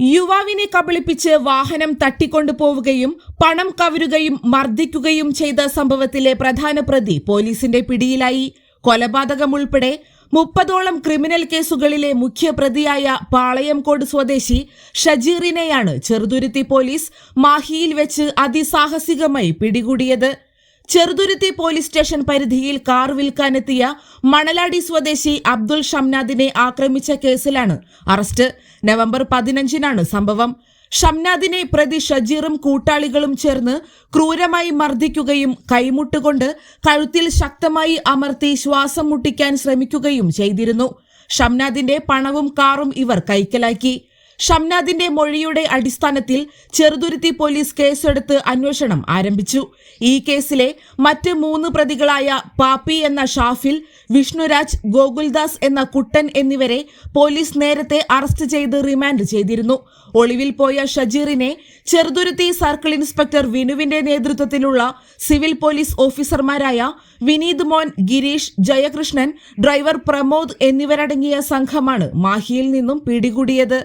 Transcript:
യുവാവിനെ കബളിപ്പിച്ച് വാഹനം തട്ടിക്കൊണ്ടുപോവുകയും പണം കവരുകയും മർദ്ദിക്കുകയും ചെയ്ത സംഭവത്തിലെ പ്രധാന പ്രതി പോലീസിന്റെ പിടിയിലായി. കൊലപാതകം ഉൾപ്പെടെ 30ഓളം ക്രിമിനൽ കേസുകളിലെ മുഖ്യപ്രതിയായ പാളയംകോട് സ്വദേശി ഷജീറിനെയാണ് ചെറുതുരുത്തി പോലീസ് മാഹിയിൽ വെച്ച് അതിസാഹസികമായി പിടികൂടിയത്. ചെറുതുരുത്തി പോലീസ് സ്റ്റേഷൻ പരിധിയിൽ കാർ വിൽക്കാനെത്തിയ മണലാടി സ്വദേശി അബ്ദുൾ ഷംനാദിനെ ആക്രമിച്ച കേസിലാണ് അറസ്റ്റ്. നവംബർ 15-നാണ് സംഭവം. ഷംനാദിനെ പ്രതി ഷജീറും കൂട്ടാളികളും ചേർന്ന് ക്രൂരമായി മർദ്ദിക്കുകയും കൈമുട്ടുകൊണ്ട് കഴുത്തിൽ ശക്തമായി അമർത്തി ശ്വാസം മുട്ടിക്കാൻ ശ്രമിക്കുകയും ചെയ്തിരുന്നു. ഷംനാദിന്റെ പണവും കാറും ഇവർ കൈക്കലാക്കി. ഷംനാദിന്റെ മൊഴിയുടെ അടിസ്ഥാനത്തിൽ ചെറുതുരുത്തി പോലീസ് കേസെടുത്ത് അന്വേഷണം ആരംഭിച്ചു. ഈ കേസിലെ മറ്റ് 3 പ്രതികളായ പാപ്പി എന്ന ഷാഫിൽ, വിഷ്ണുരാജ്, ഗോകുൽദാസ് എന്ന കുട്ടൻ എന്നിവരെ പോലീസ് നേരത്തെ അറസ്റ്റ് ചെയ്ത് റിമാൻഡ് ചെയ്തിരുന്നു. ഒളിവിൽ പോയ ഷജീറിനെ ചെറുതുരുത്തി സർക്കിൾ ഇൻസ്പെക്ടർ വിനുവിന്റെ നേതൃത്വത്തിലുള്ള സിവിൽ പോലീസ് ഓഫീസർമാരായ വിനീത് മോൻ, ഗിരീഷ്, ജയകൃഷ്ണൻ, ഡ്രൈവർ പ്രമോദ് എന്നിവരടങ്ങിയ സംഘമാണ് മാഹിയിൽ നിന്നും പിടികൂടിയത്.